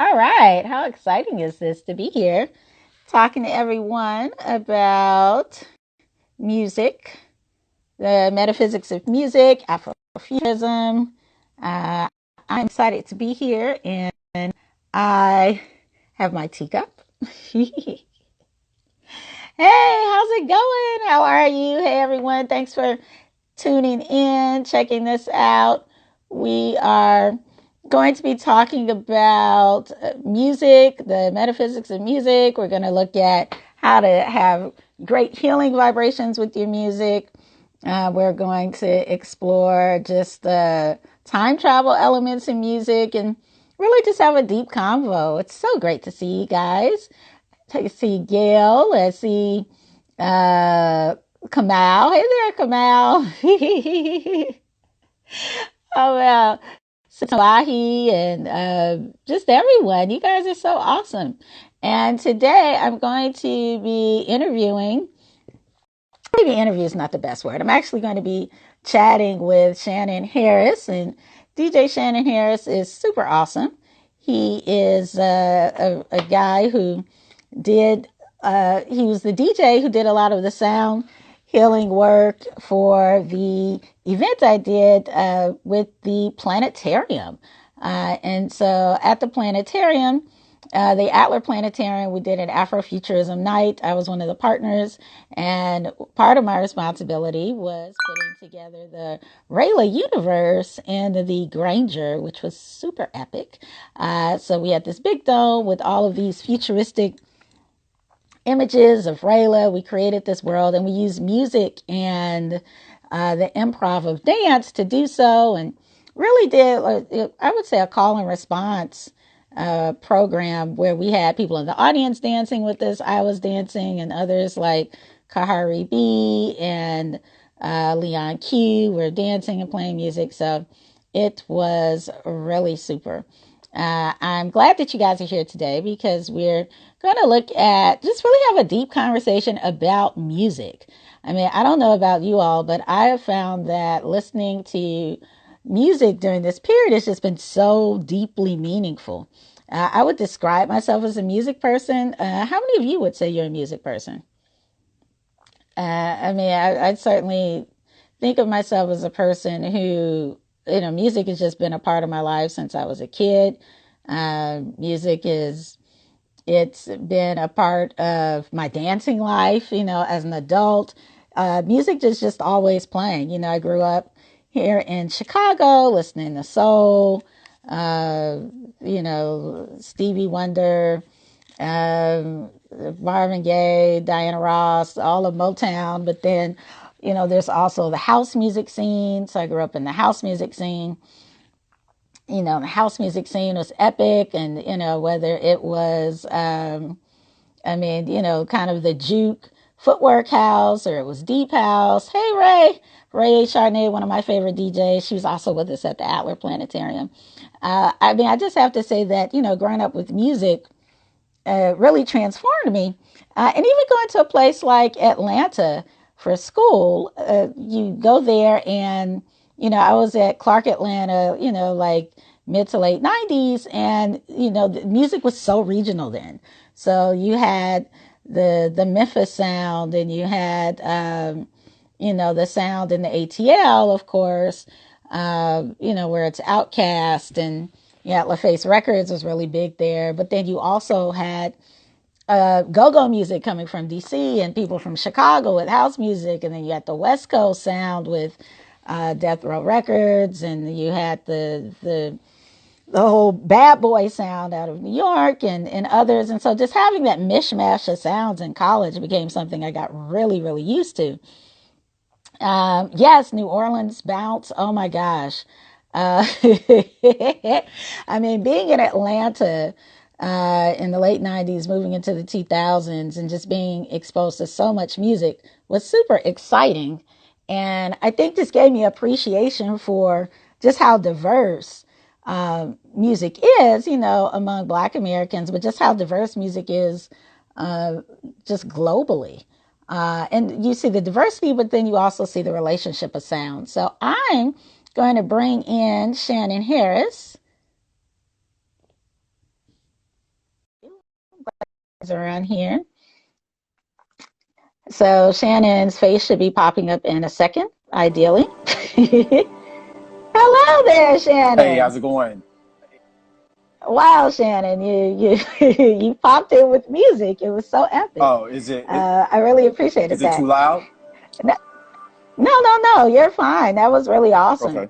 All right. How exciting is this to be here talking to everyone about music, the metaphysics of music, Afrofuturism. Uh, I'm excited to be here and I have my teacup. Hey, how's it going? How are you? Hey, everyone. Thanks for tuning in, checking this out. We are going to be talking about music, the metaphysics of music. We're going to look at how to have great healing vibrations with your music. We're going to explore just the time travel elements in music and really just have a deep convo. It's so great to see you guys. I see Gail. I see uh, Kamal. Hey there, Kamal. Oh, well. Salahi and just everyone. You guys are so awesome. And today I'm going to be interviewing, maybe interview is not the best word. I'm actually going to be chatting with Shannon Harris. And DJ Shannon Harris is super awesome. He is a guy who did he was the DJ who did a lot of the sound healing work for the event I did with the planetarium. And so at the planetarium, the Adler Planetarium, we did an Afrofuturism night. I was one of the partners, and part of my responsibility was putting together the Rayla universe in the Granger, which was super epic. So we had this big dome with all of these futuristic images of Rayla. We created this world and we used music and the improv of dance to do so, and really did, I would say, a call and response program where we had people in the audience dancing with us. I was dancing, and others like Kahari B and Leon Q were dancing and playing music. So it was really super. I'm glad that you guys are here today because we're going to look at just really have a deep conversation about music. I mean, I don't know about you all, but I have found that listening to music during this period has just been so deeply meaningful. I would describe myself as a music person. How many of you would say you're a music person? I mean, I'd certainly think of myself as a person who, music has just been a part of my life since I was a kid. Music is It's been a part of my dancing life, as an adult. Music is just always playing. I grew up here in Chicago listening to soul, uh, Stevie Wonder, Marvin Gaye, Diana Ross, all of Motown. But then, there's also the house music scene. So I grew up in the house music scene. The house music scene was epic. And, whether it was, kind of the juke footwork house, or it was deep house. Hey, Ray Charnay, one of my favorite DJs. She was also with us at the Adler Planetarium. I just have to say that, growing up with music really transformed me. And even going to a place like Atlanta for school, you go there and, I was at Clark Atlanta, like mid to late 90s. And, the music was so regional then. So you had the Memphis sound, and you had, the sound in the ATL, of course, where it's Outcast, and yeah, LaFace Records was really big there. But then you also had go-go music coming from DC and people from Chicago with house music. And then you had the West Coast sound with Death Row Records, and you had the whole bad boy sound out of New York and others. And so just having that mishmash of sounds in college became something I got really, really used to. Yes, New Orleans bounce. Oh my gosh. Uh, I mean, being in Atlanta in the late 90s, moving into the 2000s, and just being exposed to so much music was super exciting. And I think this gave me appreciation for just how diverse music is, among Black Americans, but just how diverse music is just globally. And you see the diversity, but then you also see the relationship of sound. So I'm going to bring in Shannon Harris. around here. So Shannon's face should be popping up in a second, ideally. Hello there, Hey, how's Shannon. it going? Wow, Shannon, you you popped in with music. It was so epic. Oh, I really appreciated is it too that. loud? No, no, you're fine. That was really awesome. Okay.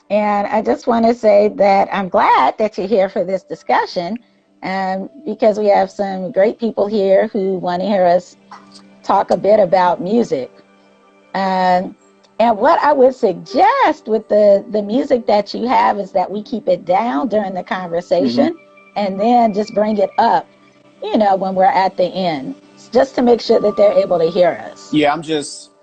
And I just want to say that I'm glad that you're here for this discussion, because we have some great people here who want to hear us talk a bit about music. Um, and what I would suggest with the music that you have is that we keep it down during the hmm conversation and then just bring it up, when we're at the end, just to make sure that they're able to hear us. Yeah,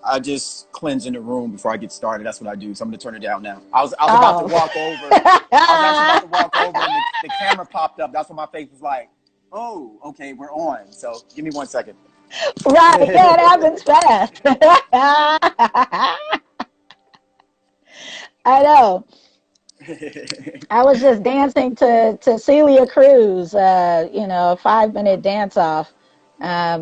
I just cleansing the room before I get started. That's what I do. So I'm gonna turn it down now. I was about to Oh. walk over. I was actually about to walk over and the camera popped up. That's when my face was like, oh, okay, we're on. So give me 1 second. Right, yeah, it happens fast. I know. I was just dancing to Celia Cruz, a 5 minute dance off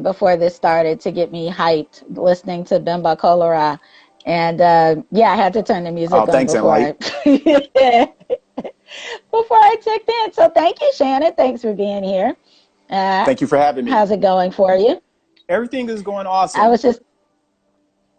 before this started to get me hyped, listening to Bimba Colora. And yeah, I had to turn the Oh, music on thanks, before Enlight. I before I checked in. So thank you, Shannon. Thanks for being here. Uh, Thank you for having me. how's it going for you? Everything is going I awesome. was just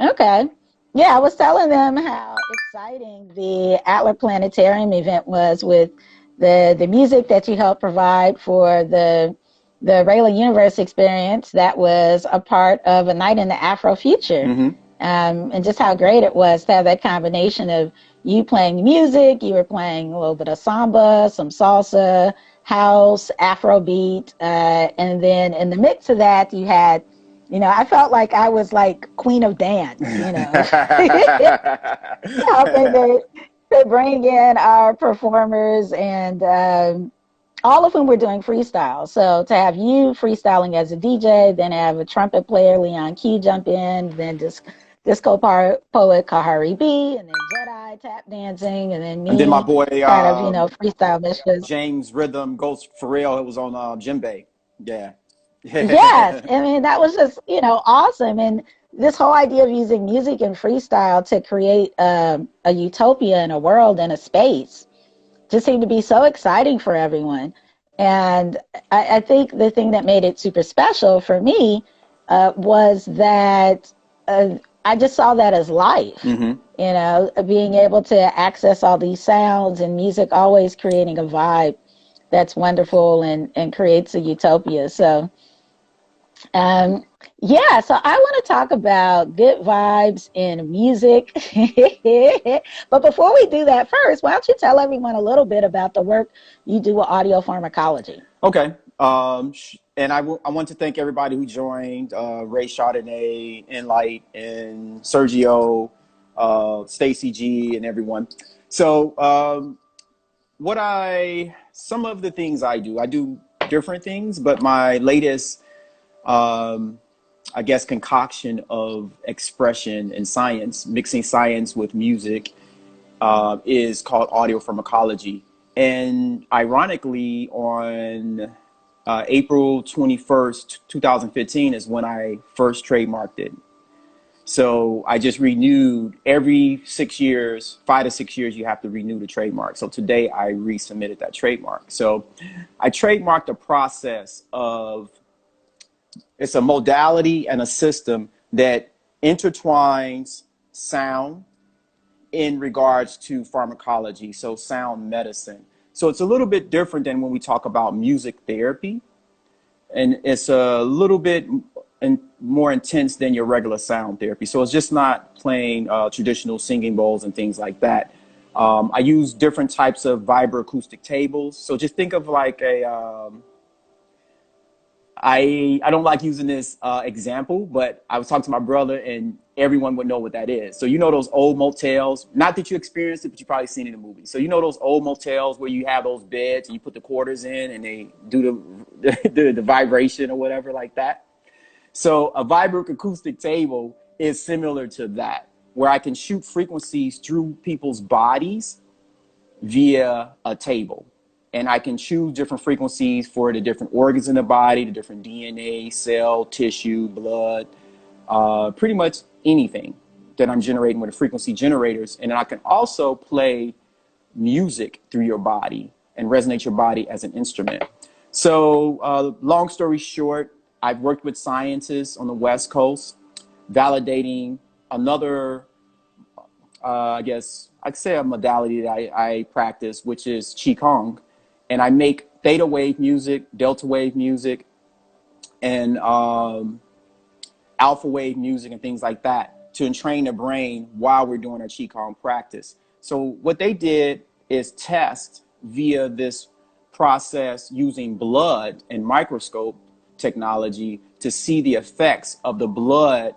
Okay. Yeah, I was telling them how exciting the Atlas Planetarium event was with the music that you helped provide for the Rayla Universe experience that was a part of a night in the Afrofuture. hmm And just how great it was to have that combination of you playing music, you were playing a little bit of samba, some salsa, house, Afrobeat, and then in the mix of that, you had I felt like I was like queen of dance, helping to bring in our performers and all of whom were doing freestyle. So to have you freestyling as a DJ, then have a trumpet player, Leon Key, jump in, then disco poet Kahari B, and then Jedi tap dancing, and then And then my me boy kind of, freestyle missions. James Rhythm Ghost for real. It was on Djembe. Yeah. Yes, I mean that was just awesome, and this whole idea of using music and freestyle to create a utopia and a world and a space just seemed to be so exciting for everyone. And I think the thing that made it super special for me was that I just saw that as life. hmm Being able to access all these sounds and music, always creating a vibe that's wonderful and creates a utopia. So um, yeah, so I want to talk about good vibes in music. But before we do that, first, why don't you tell everyone a little bit about the work you do with audio pharmacology? Okay. And I want to thank everybody who joined, Ray Chardonnay, Enlight, and Sergio, Stacy G, and everyone. So, some of the things I do different things, but my latest, um, I guess, concoction of expression and science, mixing science with music, is called audio pharmacology. And ironically, on April 21st, 2015 is when I first trademarked it. So I just renewed every 6 years, 5 to 6 years, you have to renew the trademark. So today I resubmitted that trademark. So I trademarked a process of, it's a modality and a system that intertwines sound in regards to pharmacology, so sound medicine. So it's a little bit different than when we talk about music therapy, and it's a little bit more intense than your regular sound therapy. So it's just not playing traditional singing bowls and things like that. I use different types of vibroacoustic tables. So just think of like I don't like using this example, but I was talking to my brother, and everyone would know what that is. So you know those old motels, not that you experienced it, but you probably seen it in the movie. So you know those old motels where you have those beds and you put the quarters in and they do the vibration or whatever like that. So a vibroacoustic table is similar to that, where I can shoot frequencies through people's bodies via a table. and I can choose different frequencies for the different organs in the body, the different DNA, cell, tissue, blood, pretty much anything that I'm generating with the frequency generators. And then I can also play music through your body and resonate your body as an instrument. So long story short, I've worked with scientists on the West Coast validating another, I guess I'd say a modality that I practice, which is Qigong. And I make theta wave music, delta wave music, and alpha wave music and things like that to entrain the brain while we're doing our Qigong practice. So what they did is test via this process using blood and microscope technology to see the effects of the blood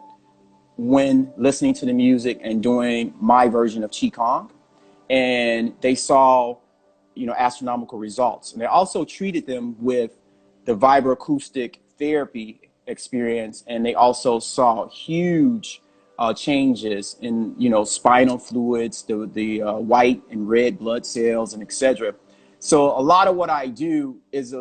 when listening to the music and doing my version of Qigong. And they saw, astronomical results. And they also treated them with the vibroacoustic therapy experience, and they also saw huge changes in, spinal fluids, the white and red blood cells, and etc. So a lot of what I do is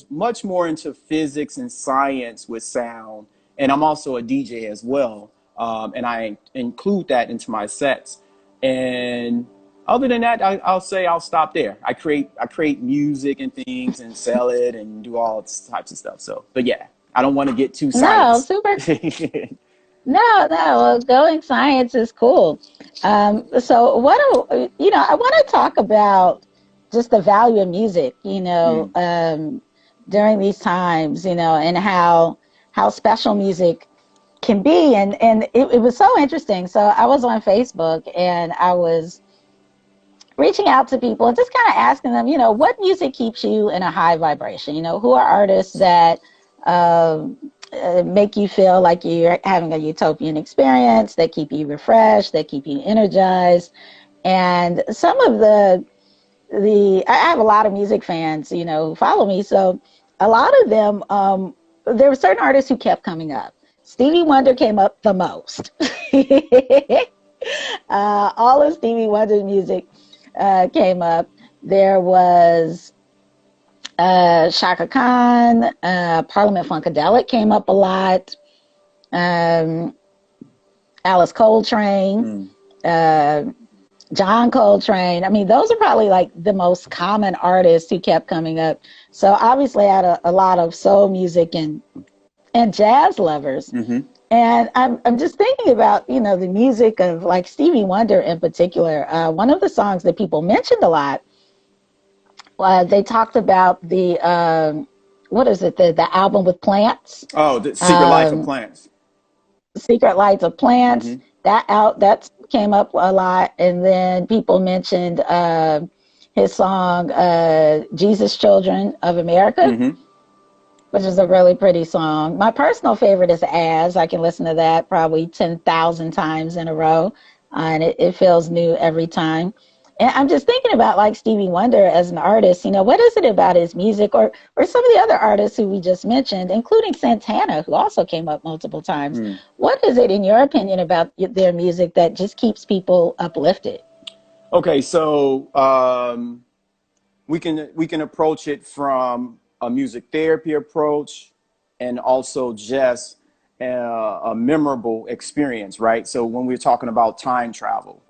much more into physics and science with sound, and I'm also a DJ as well, and I include that into my sets. And other than that, I'll say I'll stop there. I create music and things and sell it and do all types of stuff. So, but yeah, I don't want to get too No, science. super. No, no. Well, going science is cool. So I want to talk about just the value of music, Mm. during these times, and how special music can be. And it was so interesting. So I was on Facebook and I was reaching out to people and just kind of asking them, what music keeps you in a high vibration? Who are artists that make you feel like you're having a utopian experience, that keep you refreshed, that keep you energized. And some of I have a lot of music fans, who follow me. So a lot of them, there were certain artists who kept coming up. Stevie Wonder came up the most. All of Stevie Wonder's music came up. There was Shaka Khan, Parliament Funkadelic came up a lot. Um, Alice Coltrane, John Coltrane. I mean, those are probably like the most common artists who kept coming up. So obviously, I had a lot of soul music and jazz lovers. Mm-hmm. And I'm just thinking about, the music of like Stevie Wonder in particular. One of the songs that people mentioned a lot, they talked about the, what is it, the album with Plants, Oh, the Secret Life of um, Plants. Secret Lights of Plants. Mm-hmm. That came up a lot. And then people mentioned his song, Jesus Children of America, Mm-hmm. which is a really pretty song. My personal favorite is As. I can listen to that probably 10,000 times in a row, and it feels new every time. And I'm just thinking about like Stevie Wonder as an artist, what is it about his music or some of the other artists who we just mentioned, including Santana, who also came up multiple times. Mm. What is it, in your opinion, about their music that just keeps people uplifted? Okay, so we can approach it from a music therapy approach, and also just a memorable experience, right? So when we're talking about time travel,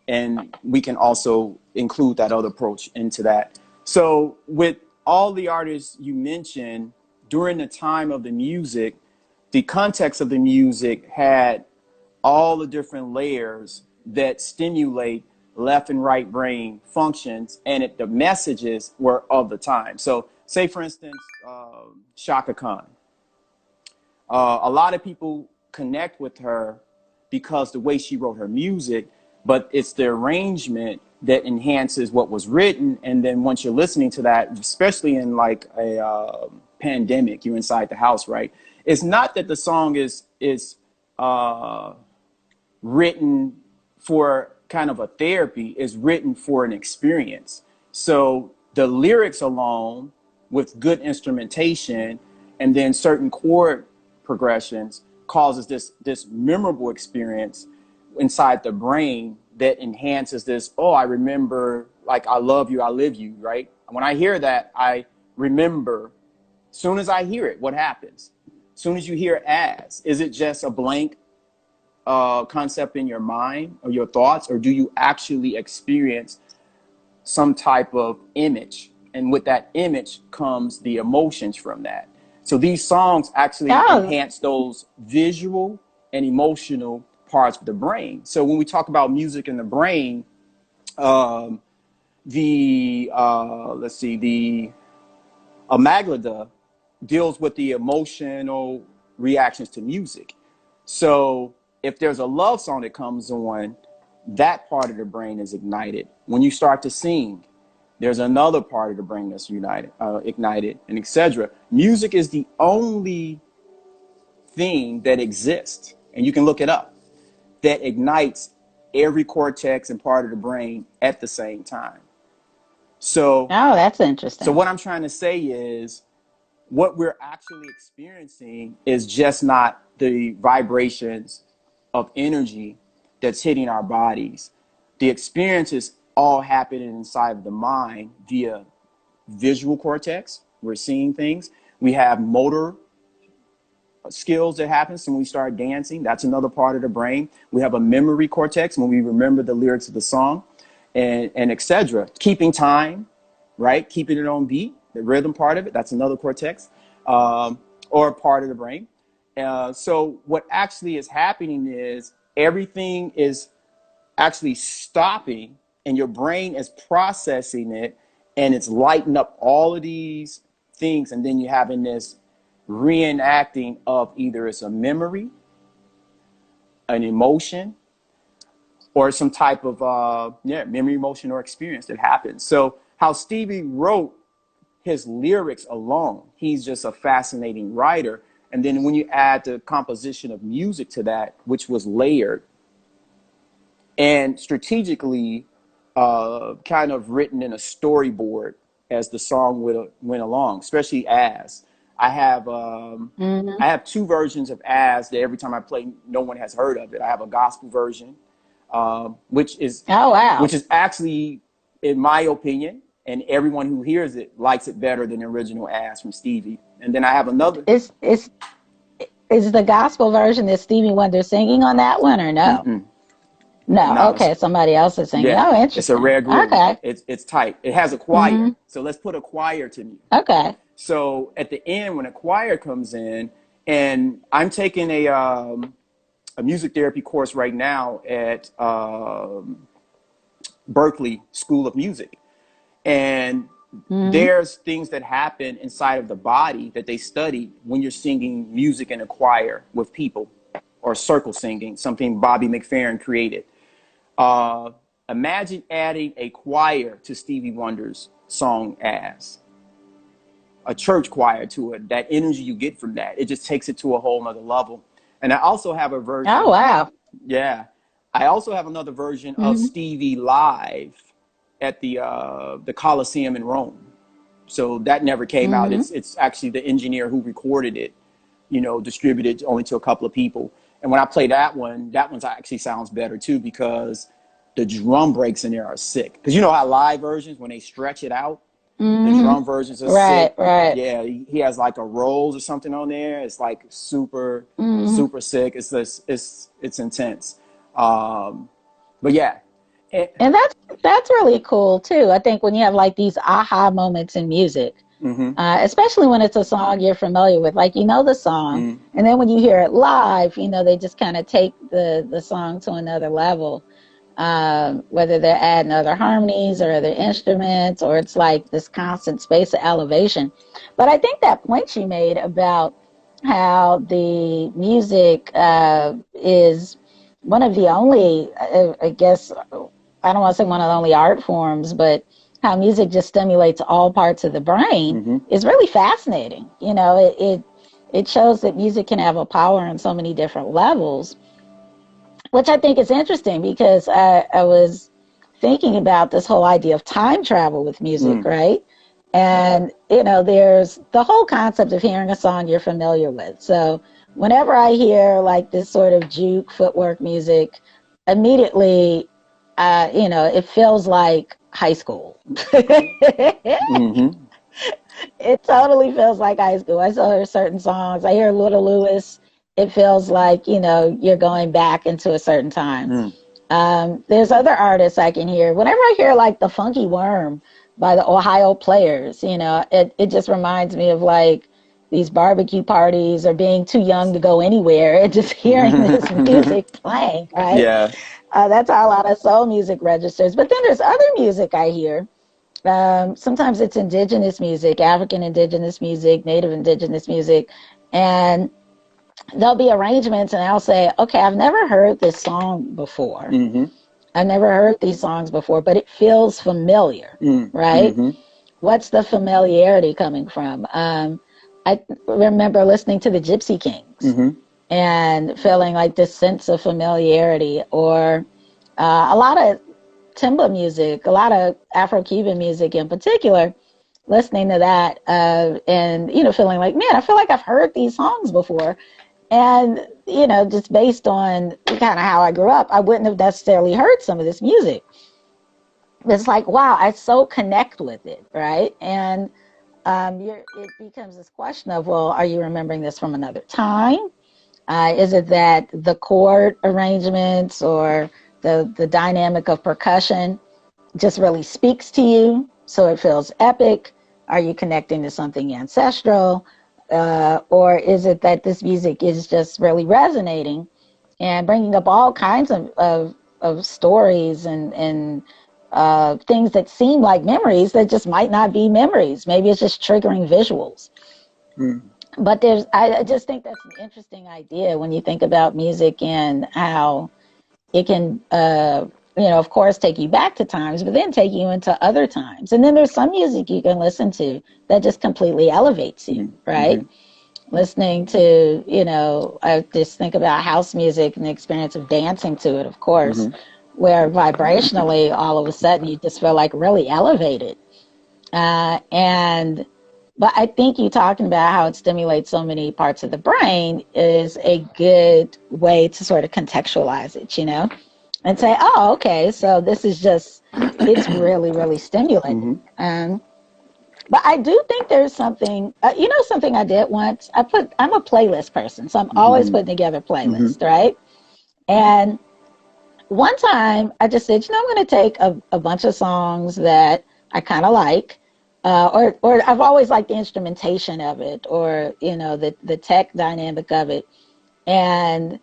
and we can also include that other approach into that. So with all the artists you mentioned, during the time of the music, the context of the music had all the different layers that stimulate left and right brain functions, and the messages were of the time. So say for instance, Shaka Khan, a lot of people connect with her because the way she wrote her music, but it's the arrangement that enhances what was written. And then once you're listening to that, especially in like a pandemic, you're inside the house, right? It's not that the song is written for kind of a therapy, is written for an experience. So the lyrics alone, with good instrumentation and then certain chord progressions, causes this memorable experience inside the brain that enhances this. Oh, I remember like I love you, I live you, right? When I hear that, I remember, soon as I hear it, what happens? Soon as you hear as, is it just a blank concept in your mind or your thoughts, or do you actually experience some type of image? And with that image comes the emotions from that. So these songs actually Oh, enhance those visual and emotional parts of the brain. So when we talk about music in the brain, um, the let's see, the amygdala deals with the emotional reactions to music. So if there's a love song that comes on, that part of the brain is ignited. When you start to sing, there's another part of the brain that's ignited, and etc. Music is the only thing that exists, and you can look it up, that ignites every cortex and part of the brain at the same time. So, oh, that's so interesting. what I'm trying to say is, what we're actually experiencing is just not the vibrations of energy that's hitting our bodies. The experience is all happening inside of the mind via visual cortex. We're seeing things. We have motor skills that happens when we start dancing. That's another part of the brain. We have a memory cortex when we remember the lyrics of the song, and etc. Keeping time, right? Keeping it on beat, the rhythm part of it. That's another cortex, or part of the brain. So what actually is happening is everything is actually stopping, and your brain is processing it, and it's lighting up all of these things, and then you're having this reenacting of either it's a memory, an emotion, or some type of memory, emotion, or experience that happens. So how Stevie wrote his lyrics alone, he's just a fascinating writer. And then when you add the composition of music to that, which was layered and strategically kind of written in a storyboard as the song went along, especially as I have Hmm. I have two versions of as that every time I play, no one has heard of it. I have a gospel version, which is Oh, wow. actually, in my opinion, and everyone who hears it likes it better than the original as from Stevie. And then I have another. Is the gospel version that Stevie Wonder singing on that one or no? Mm-mm, No. no, Okay, somebody else is singing. yeah, Oh, it's a interesting. rare groove. Okay. It's tight. It has a choir. Hmm. So let's put a choir to me. Okay. So at the end, when a choir comes in, and I'm taking a music therapy course right now at Berkeley School of Music, and Hmm. there's things that happen inside of the body that they study when you're singing music in a choir with people, or circle singing, something Bobby McFerrin created. Uh, Imagine adding a choir to Stevie Wonder's song as a church choir to it. That energy you get from that, it just takes it to a whole nother level. And I also have a Oh, version, wow. yeah, I also have another version of Hmm. Stevie live at the Coliseum in Rome. So that never came out. Hmm. It's actually the engineer who recorded it, distributed only to a couple of people. And when I play that one actually sounds better too, because the drum breaks in there are sick. Because you know how live versions, when they stretch it out, the Hmm. drum versions are Right, sick. right. Yeah, he has like a rolls or something on there. It's like super, Hmm. super sick. It's intense. Um, but yeah. Eh, And that's really cool too. I think when you have like these aha moments in music, mm-hmm, especially when it's a song you're familiar with, like you know the song, mm, and then when you hear it live, they just kind of take the song to another level. Whether they're adding other harmonies or other instruments, or it's like this constant space of elevation. But I think that point you made about how the music is one of the only, I guess, I don't want to say one of the only art forms, but how music just stimulates all parts of the brain mm-hmm, is really fascinating. It shows that music can have a power on so many different levels, which I think is interesting because I was thinking about this whole idea of time travel with music, mm, right? And, there's the whole concept of hearing a song you're familiar with. So whenever I hear like this sort of juke footwork music, immediately, it feels like high school. Mm-hmm. It totally feels like high school. I still hear certain songs. I hear Little Lewis. It feels like, you're going back into a certain time. Mm. There's other artists I can hear. Whenever I hear like The Funky Worm by the Ohio Players, it just reminds me of like these barbecue parties or being too young to go anywhere and just hearing this music playing, right? Yeah. That's how a lot of soul music registers. But then there's other music I hear. Sometimes it's indigenous music, African indigenous music, native indigenous music. And there'll be arrangements, and I'll say, okay, I've never heard this song before. Mm-hmm. I've never heard these songs before, but it feels familiar, right? Mm-hmm. What's the familiarity coming from? I remember listening to the Gypsy Kings Mm-hmm. and feeling like this sense of familiarity, or a lot of timba music, a lot of Afro-Cuban music in particular, listening to that and, feeling like, man, I feel like I've heard these songs before. And, just based on kind of how I grew up, I wouldn't have necessarily heard some of this music. It's like, wow, I so connect with it, right? And it becomes this question of, well, are you remembering this from another time? Is it that the chord arrangements or the dynamic of percussion just really speaks to you, so it feels epic? Are you connecting to something ancestral? Or is it that this music is just really resonating and bringing up all kinds of stories and things that seem like memories that just might not be memories? Maybe it's just triggering visuals. Mm. But I just think that's an interesting idea when you think about music and how it can, of course, take you back to times, but then take you into other times. And then there's some music you can listen to that just completely elevates you, right? Mm-hmm. Listening to, I just think about house music and the experience of dancing to it, of course, Mm-hmm. where vibrationally, all of a sudden, you just feel like really elevated. And but I think you talking about how it stimulates so many parts of the brain is a good way to sort of contextualize it, and say, oh, okay, so this is just, it's really, really stimulating. Mm-hmm. But I do think there's something, something I did once. I'm a playlist person, so I'm always Mm-hmm. putting together Mm-hmm. playlists, right? And one time I just said, I'm going to take a bunch of songs that I kind of like, or I've always liked the instrumentation of it, or, the tech dynamic of it. And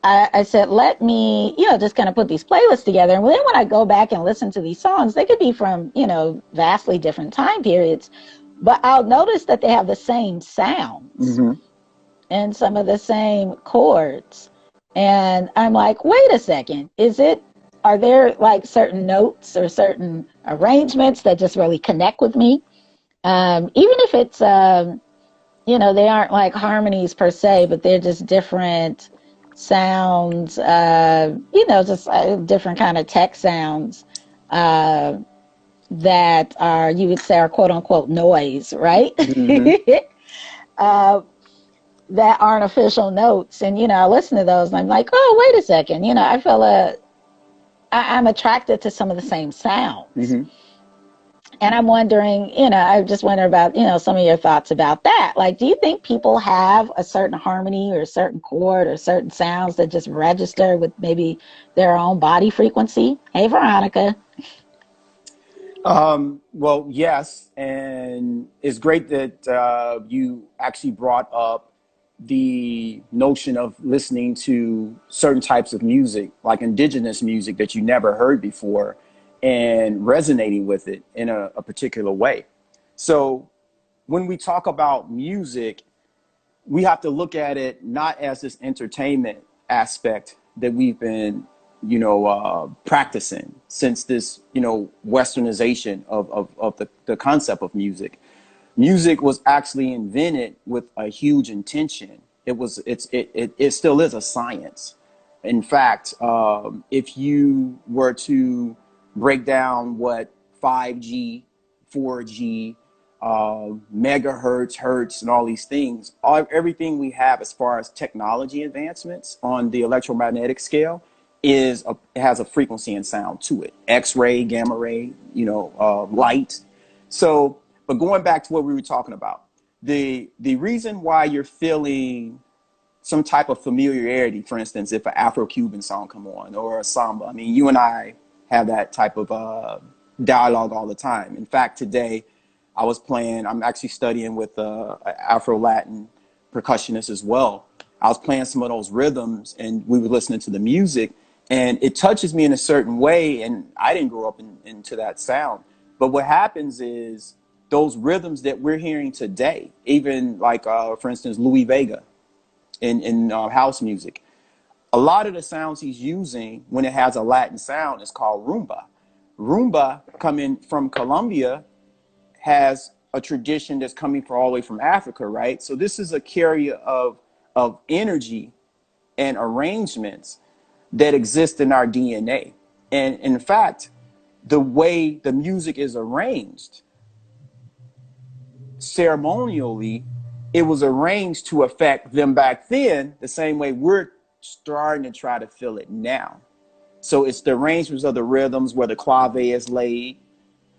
I said, let me, just kind of put these playlists together. And then when I go back and listen to these songs, they could be from, vastly different time periods, but I'll notice that they have the same sounds Mm-hmm. and some of the same chords. And I'm like, wait a second, are there like certain notes or certain arrangements that just really connect with me? Even if it's, they aren't like harmonies per se, but they're just different sounds, just different kind of tech sounds that are, you would say, are quote unquote noise, right? Mm-hmm. uh, that aren't official notes. And, I listen to those and I'm like, oh, wait a second. I'm attracted to some of the same sounds. Mm-hmm. And I'm wondering, I just wonder about, some of your thoughts about that. Like, do you think people have a certain harmony or a certain chord or certain sounds that just register with maybe their own body frequency? Hey, Veronica. Well, yes, and it's great that you actually brought up the notion of listening to certain types of music, like indigenous music that you never heard before, and resonating with it in a particular way. So when we talk about music, we have to look at it not as this entertainment aspect that we've been, practicing since this, westernization of the concept of music. Music was actually invented with a huge intention. It still is a science. In fact, if you were to break down what 5G, 4G, megahertz, hertz, and all these things, everything we have as far as technology advancements on the electromagnetic scale it has a frequency and sound to it. X-ray, gamma ray, light. So, but going back to what we were talking about, the reason why you're feeling some type of familiarity, for instance, if an Afro-Cuban song come on or a samba. I mean, you and I have that type of dialogue all the time. In fact, today I'm actually studying with an Afro-Latin percussionist as well. I was playing some of those rhythms and we were listening to the music and it touches me in a certain way. And I didn't grow up into that sound. But what happens is those rhythms that we're hearing today, even like, for instance, Louis Vega, in house music. A lot of the sounds he's using when it has a Latin sound is called rumba. Rumba, coming from Colombia, has a tradition that's coming from all the way from Africa, right? So this is a carrier of energy and arrangements that exist in our DNA. And in fact, the way the music is arranged ceremonially, it was arranged to affect them back then the same way we're starting to try to feel it now. So it's the arrangements of the rhythms, where the clave is laid,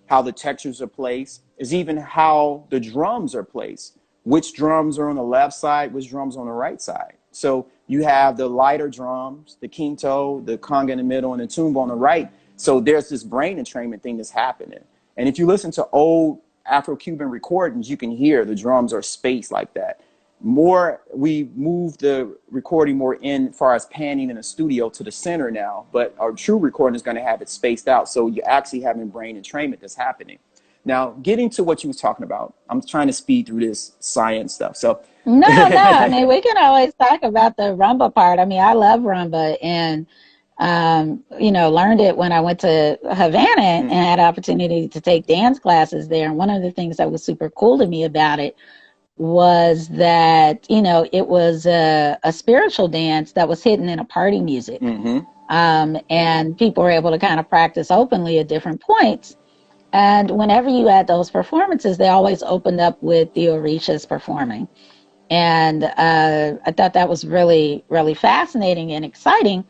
how the textures are placed, is even how the drums are placed. Which drums are on the left side, which drums on the right side. So you have the lighter drums, the quinto, the conga in the middle, and the tumba on the right. So there's this brain entrainment thing that's happening. And if you listen to old Afro-Cuban recordings, you can hear the drums are spaced like that. We move the recording more in far as panning in a studio to the center now, but our true recording is going to have it spaced out. So you're actually having brain entrainment that's happening. Now, getting to what you was talking about, I'm trying to speed through this science stuff. So, No, no. I mean, we can always talk about the rumba part. I mean, I love rumba and, learned it when I went to Havana and had opportunity to take dance classes there. And one of the things that was super cool to me about it was that, it was a spiritual dance that was hidden in a party music. And people were able to kind of practice openly at different points. And whenever you had those performances, they always opened up with the Orishas performing. And I thought that was really, really fascinating and exciting.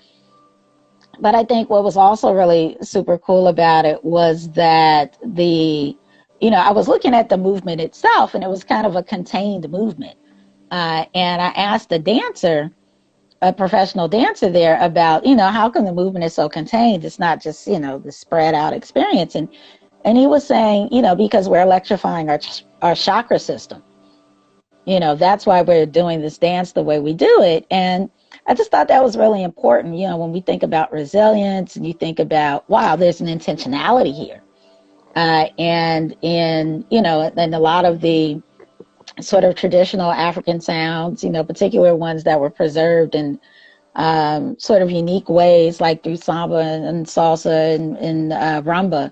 But I think what was also really super cool about it was that I was looking at the movement itself, and it was kind of a contained movement. And I asked a professional dancer there about, how come the movement is so contained? It's not just, the spread out experience. And he was saying, because we're electrifying our chakra system. That's why we're doing this dance the way we do it. And I just thought that was really important. When we think about resilience and you think about, wow, there's an intentionality here. And a lot of the sort of traditional African sounds, particular ones that were preserved in sort of unique ways, like through samba and salsa and rumba.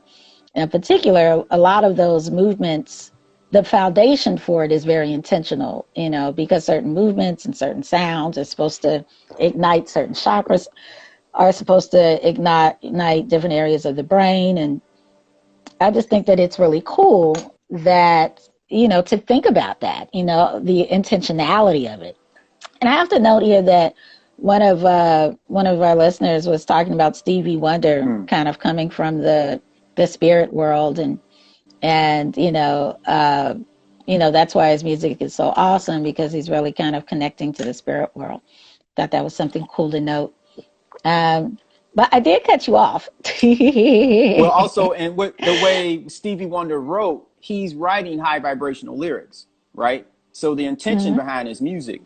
In particular, a lot of those movements, the foundation for it is very intentional, because certain movements and certain sounds are supposed to ignite certain chakras, are supposed to ignite different areas of the brain. And I just think that it's really cool that, to think about that, the intentionality of it. And I have to note here that one of our listeners was talking about Stevie Wonder kind of coming from the spirit world, and that's why his music is so awesome, because he's really kind of connecting to the spirit world. Thought that was something cool to note. But I did cut you off. well, also, and the way Stevie Wonder wrote, he's writing high vibrational lyrics, right? So the intention behind his music,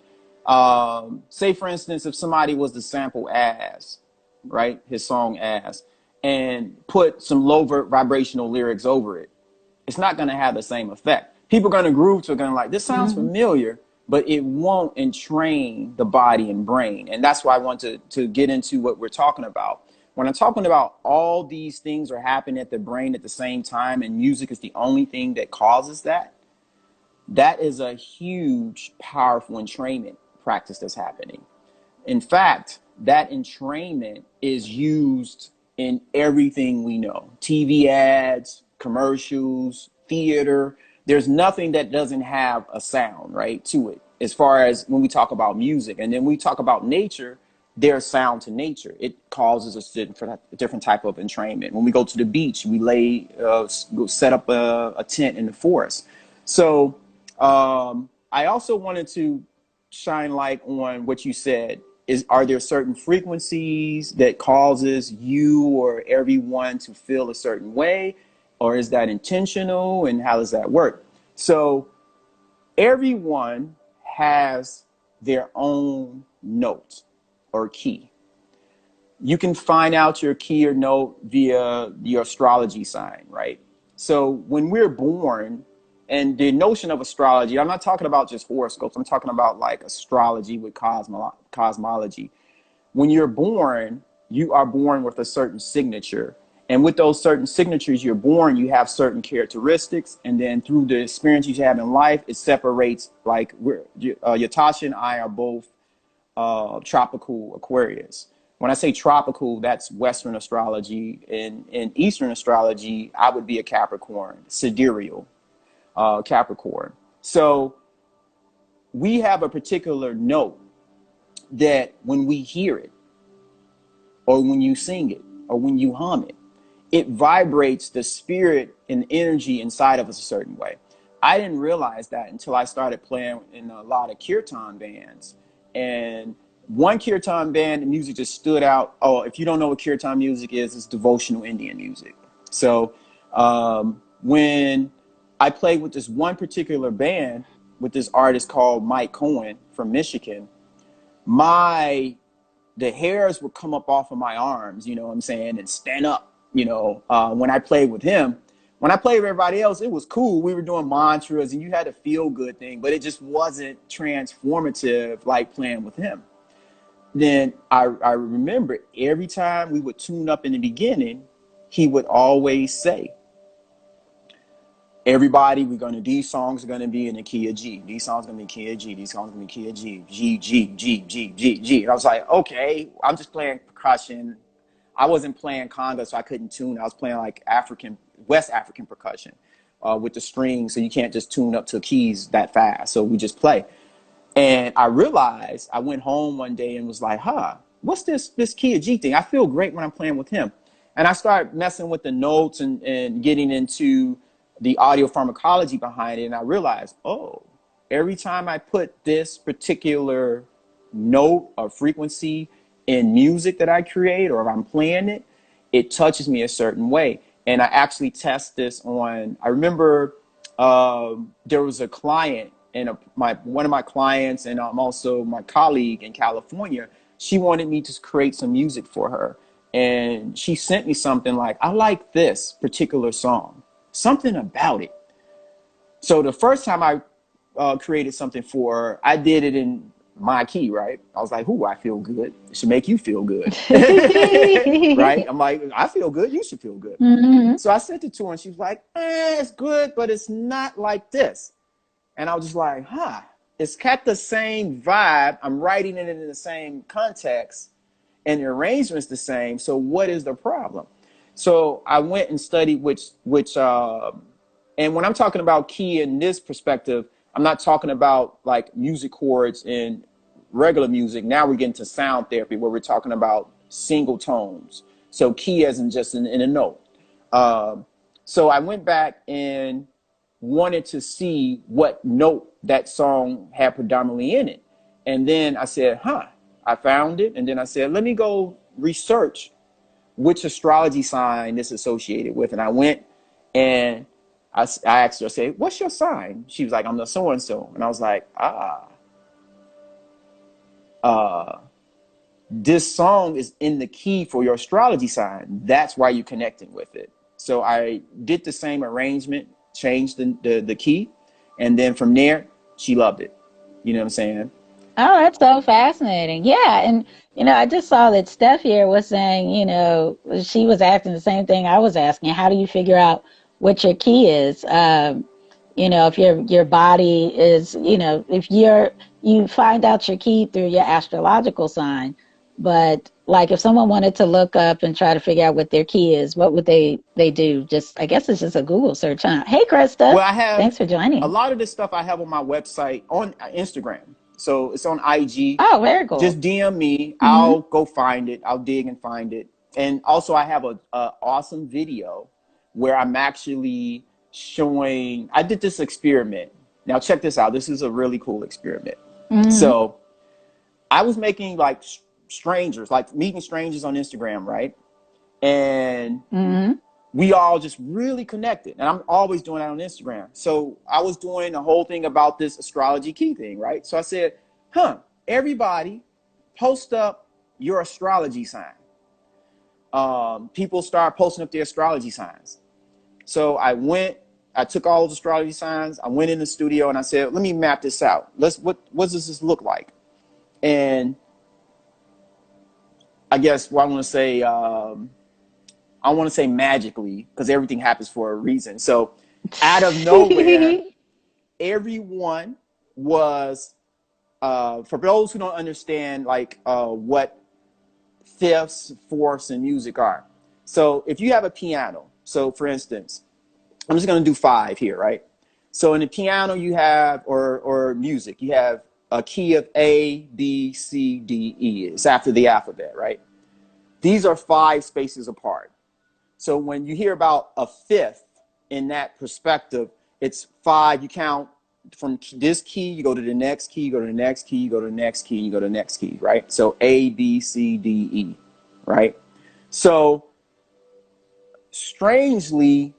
say for instance, if somebody was to sample As, right, his song As, and put some low vibrational lyrics over it, it's not going to have the same effect. People are going to groove to it, going like, this sounds familiar, but it won't entrain the body and brain. And that's why I want to get into what we're talking about. When I'm talking about all these things are happening at the brain at the same time, and music is the only thing that causes that, that is a huge, powerful entrainment practice that's happening. In fact, that entrainment is used in everything we know. TV ads, commercials, theater. There's nothing that doesn't have a sound, right, to it, as far as when we talk about music. And then we talk about nature, they're sound to nature. It causes us a different type of entrainment. When we go to the beach, we set up a tent in the forest. So I also wanted to shine light on what you said. Are there certain frequencies that causes you or everyone to feel a certain way, or is that intentional, and how does that work? So everyone has their own note or key. You can find out your key or note via your astrology sign, right? So when we're born, and the notion of astrology, I'm not talking about just horoscopes, I'm talking about like astrology with cosmology. When you're born, you are born with a certain signature. And with those certain signatures, you're born, you have certain characteristics. And then through the experiences you have in life, it separates, like Ytasha and I are both tropical Aquarius. When I say tropical, that's Western astrology. In Eastern astrology, I would be a Capricorn, sidereal Capricorn. So we have a particular note that when we hear it, or when you sing it, or when you hum it, it vibrates the spirit and energy inside of us a certain way. I didn't realize that until I started playing in a lot of kirtan bands. And one kirtan band, the music just stood out. Oh, if you don't know what kirtan music is, it's devotional Indian music. So when I played with this one particular band with this artist called Mike Cohen from Michigan, the hairs would come up off of my arms, you know what I'm saying, and stand up, when I played with him. When I played with everybody else, it was cool. We were doing mantras and you had a feel good thing, but it just wasn't transformative like playing with him. Then I remember every time we would tune up in the beginning, he would always say, everybody, these songs are gonna be in the key of G. These songs are gonna be key of G. These songs are gonna be key of G. G, G, G, G, G, G. And I was like, okay, I'm just playing percussion. I wasn't playing conga, so I couldn't tune. I was playing like West African percussion with the strings, so you can't just tune up to keys that fast. So we just play. And I realized, I went home one day and was like, what's this key of G thing? I feel great when I'm playing with him. And I started messing with the notes and getting into the audio pharmacology behind it. And I realized, every time I put this particular note or frequency in music that I create, or if I'm playing it, it touches me a certain way. And I actually test this on, I remember there was a client, and one of my clients, and also my colleague in California, she wanted me to create some music for her. And she sent me something like, I like this particular song, something about it. So the first time I created something for her, I did it in my key, right? I was like, ooh, I feel good. It should make you feel good. Right? I'm like, I feel good. You should feel good. Mm-hmm. So I sent it to her and she was like, it's good, but it's not like this. And I was just like, it's got the same vibe. I'm writing it in the same context and the arrangement's the same. So what is the problem? So I went and studied and when I'm talking about key in this perspective, I'm not talking about like music chords in regular music. Now we're getting to sound therapy where we're talking about single tones. So key as in just in a note. So I went back and wanted to see what note that song had predominantly in it. And then I said, I found it. And then I said, let me go research which astrology sign this is associated with. And I went and I asked her, I said, what's your sign? She was like, I'm the so-and-so. And I was like, this song is in the key for your astrology sign. That's why you're connecting with it. So I did the same arrangement, changed the key. And then from there, she loved it. You know what I'm saying? Oh, that's so fascinating. Yeah. And, I just saw that Steph here was saying, she was asking the same thing I was asking. How do you figure out what your key is? If your body is, if you find out your key through your astrological sign, but like if someone wanted to look up and try to figure out what their key is, what would they do? Just, I guess it's just a Google search, huh? Hey, Krista. Well, I have Thanks for a joining. lot of this stuff I have on my website on Instagram. So it's on IG. Oh, very cool. Just DM me. Mm-hmm. I'll go find it. I'll dig and find it. And also, I have a awesome video where I'm actually showing. I did this experiment. Now check this out. This is a really cool experiment. Mm-hmm. So I was making like strangers, like meeting strangers on Instagram, right? And Mm-hmm. we all just really connected. And I'm always doing that on Instagram. So I was doing a whole thing about this astrology key thing, right? So I said, everybody post up your astrology sign. People start posting up their astrology signs. So I took all those astrology signs, I went in the studio and I said, let me map this out. What does this look like? And I guess what I want to say magically, because everything happens for a reason. So out of nowhere, everyone was, for those who don't understand, like what fifths, fourths, and music are. So if you have a piano, so for instance, I'm just going to do 5 here, right? So in the piano, you have, or music, you have a key of A, B, C, D, E. It's after the alphabet, right? These are 5 spaces apart. So when you hear about a fifth in that perspective, it's 5. You count from this key, you go to the next key, you go to the next key, you go to the next key, you go to the next key, right? So A, B, C, D, E, right? So strangely,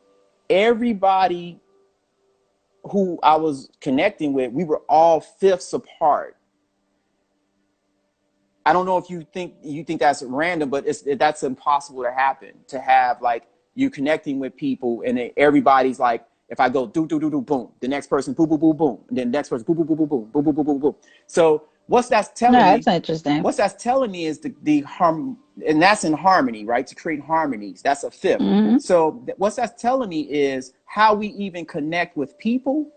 everybody who I was connecting with, we were all fifths apart. I don't know if you think that's random, but that's impossible to happen. To have like you connecting with people and everybody's like, if I go do do do do boom, the next person boom boom boom boom, and then the next person boom boom boom boom boom boom boom boom boom boom. So what's that's No, telling that's me? interesting. What's that's telling me is the harm, and that's in harmony, right? To create harmonies, that's a fifth. Mm-hmm. So what's that's telling me is how we even connect with people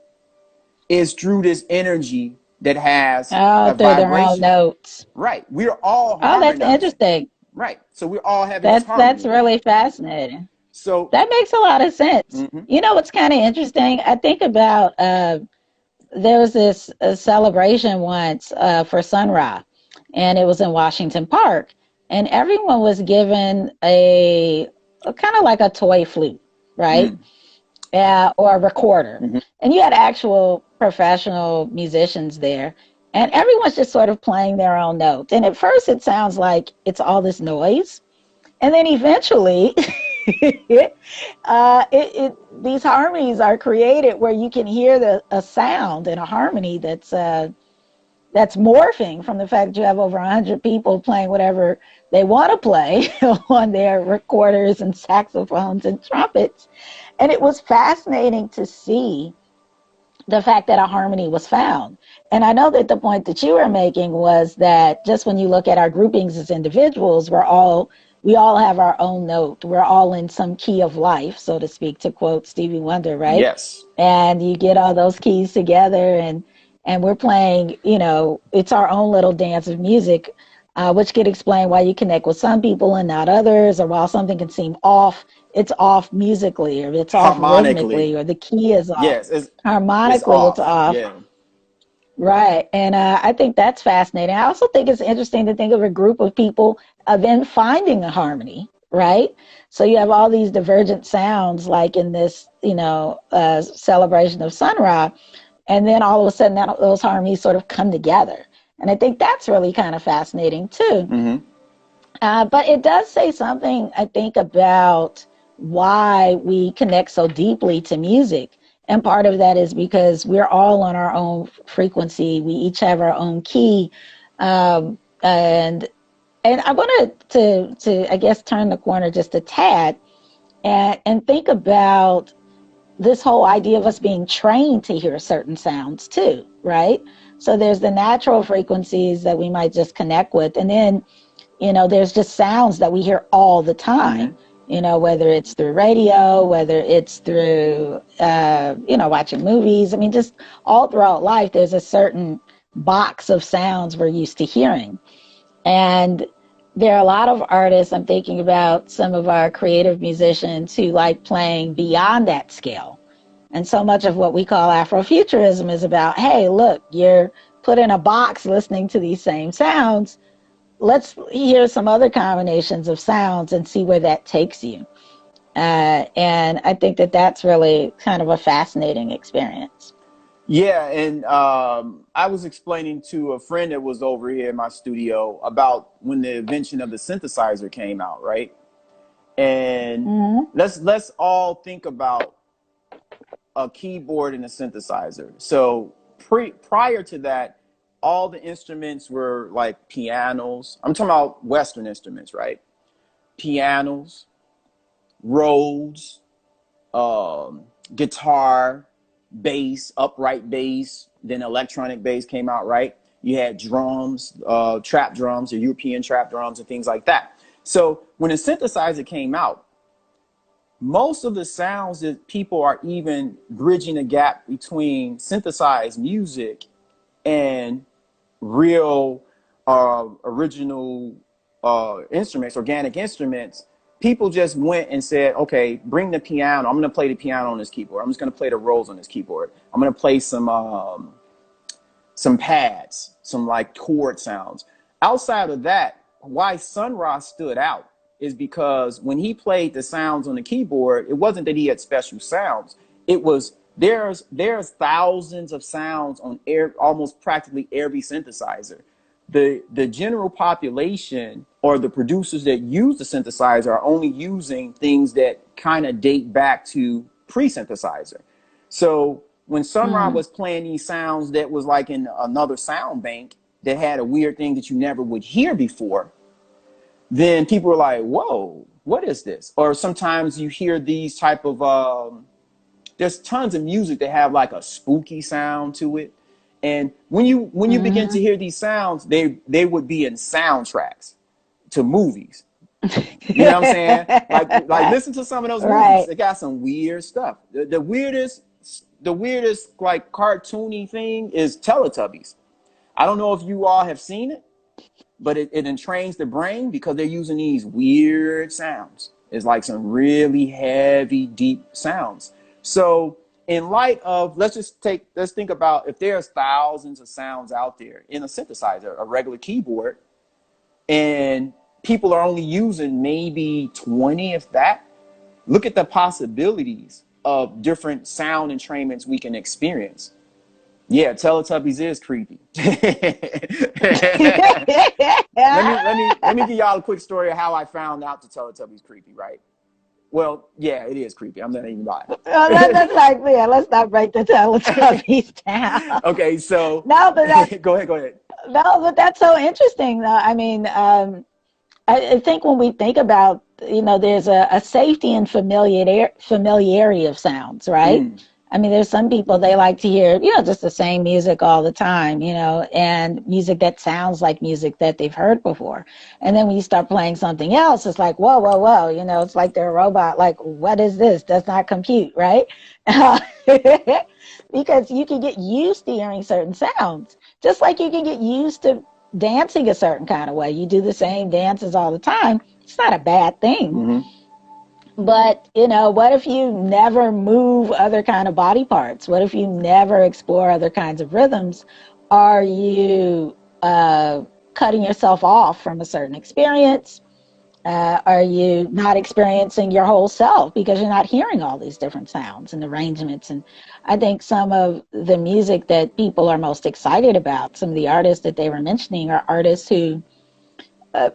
is through this energy that has Oh, a through their own vibration. notes. Right. We're all Oh, that's harmonizing. interesting. Right. So we're all having this That's harmony. really fascinating. So, That makes a lot of sense. mhm. You know what's kind of interesting? I think about there was this celebration once for Sun Ra, and it was in Washington Park, and everyone was given a kind of like a toy flute, right? Mm, Or a recorder. mhm. And you had actual professional musicians there. And everyone's just sort of playing their own notes. And at first, it sounds like it's all this noise. And then eventually, these harmonies are created where you can hear a sound and a harmony that's morphing from the fact that you have over 100 people playing whatever they want to play on their recorders and saxophones and trumpets. And it was fascinating to see the fact that a harmony was found. And I know that the point that you were making was that just when you look at our groupings as individuals, we all have our own note. We're all in some key of life, so to speak, to quote Stevie Wonder, right? Yes. And you get all those keys together and we're playing, it's our own little dance of music, which could explain why you connect with some people and not others, or while something can seem off, it's off musically, or it's off Harmonically. rhythmically, or the key is off. Yes. It's Harmonically, it's off. off. Yeah. Right. And I think that's fascinating. I also think it's interesting to think of a group of people then finding a harmony, right? So you have all these divergent sounds, like in this, celebration of Sun Ra, and then all of a sudden those harmonies sort of come together. And I think that's really kind of fascinating too. Mm-hmm. But it does say something, I think, about why we connect so deeply to music. And part of that is because we're all on our own frequency. We each have our own key. And I wanted to I guess turn the corner just a tad and think about this whole idea of us being trained to hear certain sounds too, right? So there's the natural frequencies that we might just connect with, and then there's just sounds that we hear all the Mm-hmm. time, whether it's through radio, whether it's through, watching movies. I mean, just all throughout life, there's a certain box of sounds we're used to hearing. And there are a lot of artists, I'm thinking about some of our creative musicians who like playing beyond that scale. And so much of what we call Afrofuturism is about, hey, look, you're put in a box listening to these same sounds. Let's hear some other combinations of sounds and see where that takes you. And I think that that's really kind of a fascinating experience. Yeah, and I was explaining to a friend that was over here in my studio about when the invention of the synthesizer came out, right? And Mm-hmm. let's all think about a keyboard and a synthesizer. So prior to that, all the instruments were like pianos. I'm talking about Western instruments, right? Pianos, Rhodes, guitar, bass, upright bass. Then electronic bass came out, right? You had drums, trap drums, or European trap drums, and things like that. So when a synthesizer came out, most of the sounds that people are even bridging the gap between synthesized music and real original instruments, organic instruments, people just went and said, okay, bring the piano. I'm going to play the piano on this keyboard. I'm just going to play the rolls on this keyboard. I'm going to play some pads, some like chord sounds. Outside of that, why Sun Ra stood out is because when he played the sounds on the keyboard, it wasn't that he had special sounds. It was there's thousands of sounds on almost practically every synthesizer. The general population or the producers that use the synthesizer are only using things that kind of date back to pre-synthesizer. So when Sun Ra Mm. was playing these sounds that was like in another sound bank that had a weird thing that you never would hear before, then people were like, whoa, what is this? Or sometimes you hear these type of there's tons of music that have like a spooky sound to it. And when you begin to Mm-hmm. hear these sounds, they would be in soundtracks to movies. You know what I'm saying? Like listen to some of those movies. Right. They got some weird stuff. The weirdest like cartoony thing is Teletubbies. I don't know if you all have seen it, but it entrains the brain because they're using these weird sounds. It's like some really heavy, deep sounds. So in light of let's think about if there's thousands of sounds out there in a synthesizer, a regular keyboard, and people are only using maybe 20, if that, look at the possibilities of different sound entrainments we can experience. Yeah, Teletubbies is creepy. let me give y'all a quick story of how I found out the Teletubbies creepy, right? Well, yeah, it is creepy. I'm not even lying. Well, that's like, yeah, let's not break the Teletubbies down. Okay, so No, but that's go ahead, go ahead. no, but that's so interesting, though. I mean, I think when we think about, there's a safety and familiarity of sounds, right? Mm, I mean, there's some people they like to hear, just the same music all the time, and music that sounds like music that they've heard before. And then when you start playing something else, it's like, whoa, whoa, whoa, it's like they're a robot. Like, what is this? Does not compute, right? Because you can get used to hearing certain sounds, just like you can get used to dancing a certain kind of way. You do the same dances all the time. It's not a bad thing. mm-hmm, But, what if you never move other kind of body parts? What if you never explore other kinds of rhythms? Are you cutting yourself off from a certain experience? Are you not experiencing your whole self because you're not hearing all these different sounds and arrangements? And I think some of the music that people are most excited about, some of the artists that they were mentioning, are artists who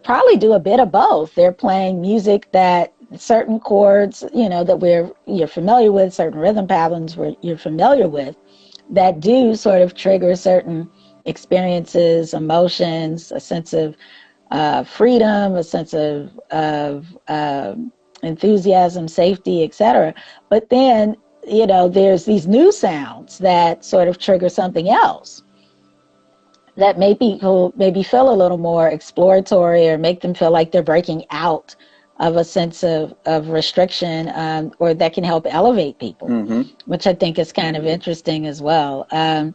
probably do a bit of both. They're playing music that certain chords, that you're familiar with, certain rhythm patterns you're familiar with, that do sort of trigger certain experiences, emotions, a sense of freedom, a sense of enthusiasm, safety, etc. But then, there's these new sounds that sort of trigger something else that make people maybe feel a little more exploratory or make them feel like they're breaking out of a sense of restriction, or that can help elevate people, mm-hmm. which I think is kind of interesting as well, and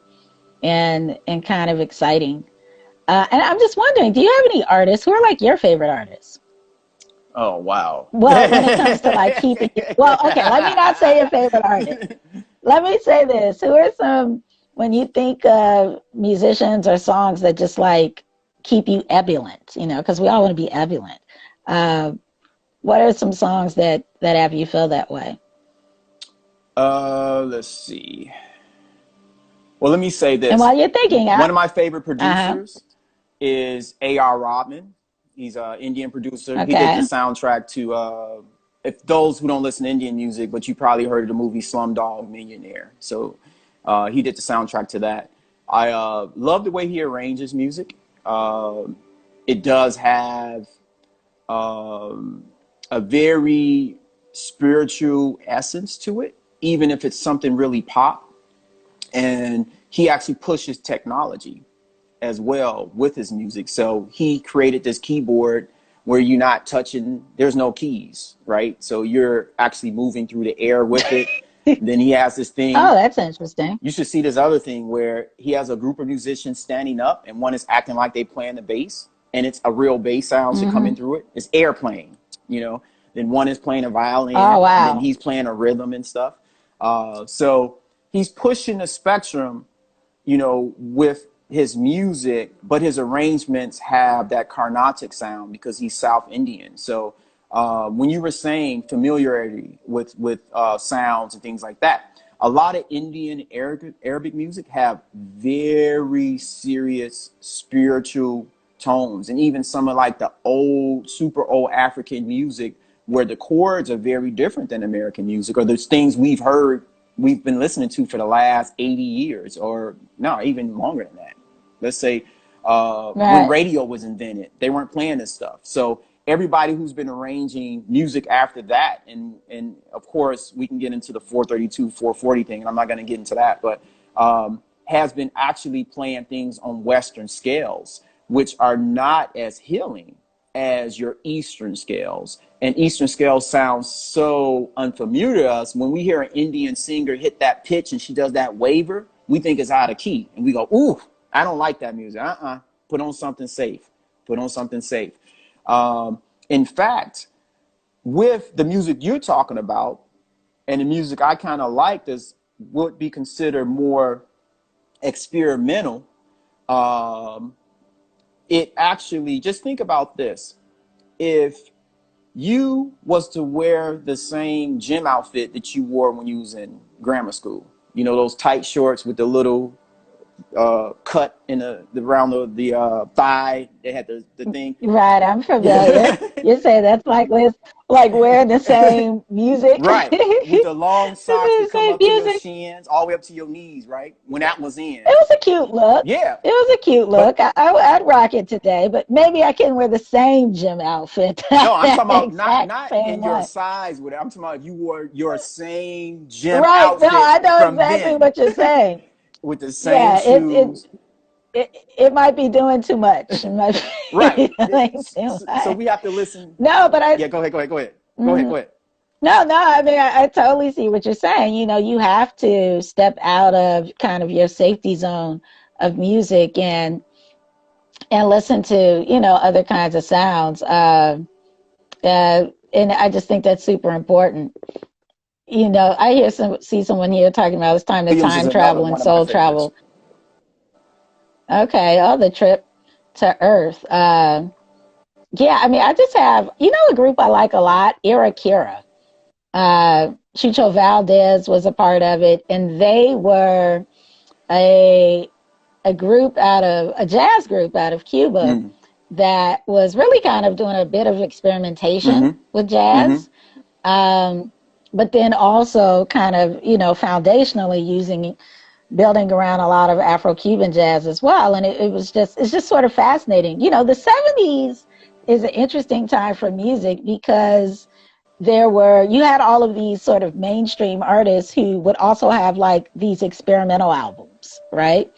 kind of exciting. And I'm just wondering, do you have any artists who are like your favorite artists? Oh wow. Well, when it comes to like keeping, well, okay, let me not say your favorite artist. Let me say this. Who are some when you think of musicians or songs that just like keep you ebullient, you know, because we all want to be ebullient. Uh, what are some songs that have you feel that way? Let's see. Well, let me say And this. while you're thinking, One of my favorite uh-huh, producers is A.R. Rahman. He's an Indian producer. He did the okay. soundtrack to, if those who don't listen to Indian music, but you probably heard of the movie Slumdog Millionaire. So he did the soundtrack to that. I love the way he arranges music. It does have um, a very spiritual essence to it, even if it's something really pop. And he actually pushes technology as well with his music. So he created this keyboard where you're not touching, there's no keys, right? So you're actually moving through the air with it. Then he has this Oh, thing. that's interesting. You should see this other thing where he has a group of musicians standing up and one is acting like they playing the bass and it's a real bass sound to coming Hmm. through it. It's airplane, you know. Then one is playing a Oh, violin and then wow. he's playing a rhythm and stuff. So he's pushing the spectrum, you know, with his music, but his arrangements have that Carnatic sound because he's South Indian. So when you were saying familiarity with sounds and things like that, a lot of Indian Arabic music have very serious spiritual tones, and even some of like the old, super old African music where the chords are very different than American music, or there's things we've been listening to for the last 80 years, or no, even longer than that. Let's say when Right. radio was invented, they weren't playing this stuff. So everybody who's been arranging music after that, and of course we can get into the 432, 440 thing, and I'm not going to get into that, but has been actually playing things on Western scales, which are not as healing as your Eastern scales. And Eastern scales sound so unfamiliar to us. When we hear an Indian singer hit that pitch and she does that waver, we think it's out of key. And we go, ooh, I don't like that music. Put on something safe. Put on something safe. In fact, with the music you're talking about and the music I kind of like, this would be considered more experimental. Um, it actually, just think about this. If you was to wear the same gym outfit that you wore when you was in grammar school, you know, those tight shorts with the little cut in the around the thigh. They had the thing. Right, I'm familiar. Yeah. You say that's like wearing the same music. Right. With the long socks The that come same up to your music. shins, all the way up to your knees, right? When that was It in. was a cute look. Yeah. It was a cute But look. I'd rock it today, but maybe I can wear the same gym outfit, no, I'm the talking about not exact not same in your one. size with it. I'm talking about if you wore your same gym Right. No, outfit I know from exactly then what you're saying. with the same Yeah, shoes. it might be doing too much. It might Right. be doing too So much. we have to listen. No, but I Yeah, go ahead, go ahead, go ahead. Go ahead, mhm. go ahead. No, I mean, I totally see what you're saying. You know, you have to step out of kind of your safety zone of music and listen to, you know, other kinds of sounds. And I just think that's super important. You know, I see someone here talking about it's time to Williams is time another travel and one of my soul favorites. travel. Okay, oh, the trip to Earth. Yeah, I mean, I just have, you know, a group I like a lot, Irakira. Chucho Valdez was a part of it, and they were a a jazz group out of Cuba Mm-hmm. that was really kind of doing a bit of experimentation Mm-hmm. with Mm-hmm. jazz, um, but then also kind of, you know, foundationally building around a lot of Afro-Cuban jazz as well. And it's just sort of fascinating. You know, the 70s is an interesting time for music because you had all of these sort of mainstream artists who would also have like these experimental albums, right?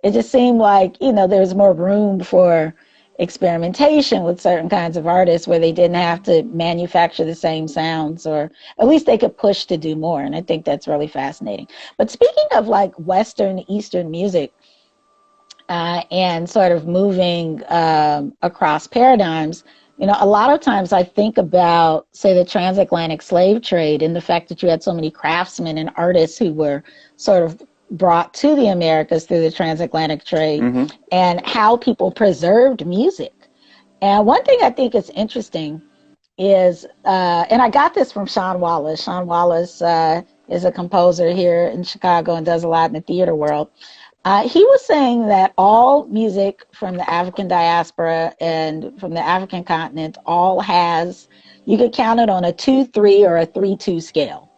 It just seemed like, you know, there's more room for experimentation with certain kinds of artists where they didn't have to manufacture the same sounds, or at least they could push to do more. And I think that's really fascinating. But speaking of like Western, Eastern music, and sort of moving across paradigms, you know, a lot of times I think about, say, the transatlantic slave trade and the fact that you had so many craftsmen and artists who were sort of brought to the Americas through the transatlantic trade, Mm-hmm. and how people preserved music. And one thing I think is interesting is, and I got this from Sean Wallace. Sean Wallace is a composer here in Chicago and does a lot in the theater world. He was saying that all music from the African diaspora and from the African continent all has, you could count it on a 2/3 or a 3/2 scale.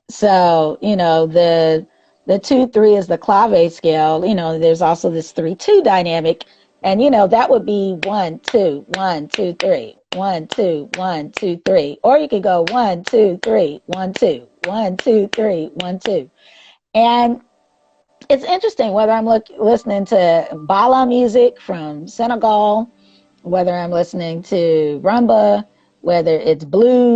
So, the 2/3 is the clave scale. There's also this 3/2 dynamic. And that would be 1 2 1 2 3 1 2 1 2 3. Or you could go 1 2 3 1 2 1 2 3 1 2. And it's interesting whether I'm listening to Bala music from Senegal, whether I'm listening to rumba, whether it's blues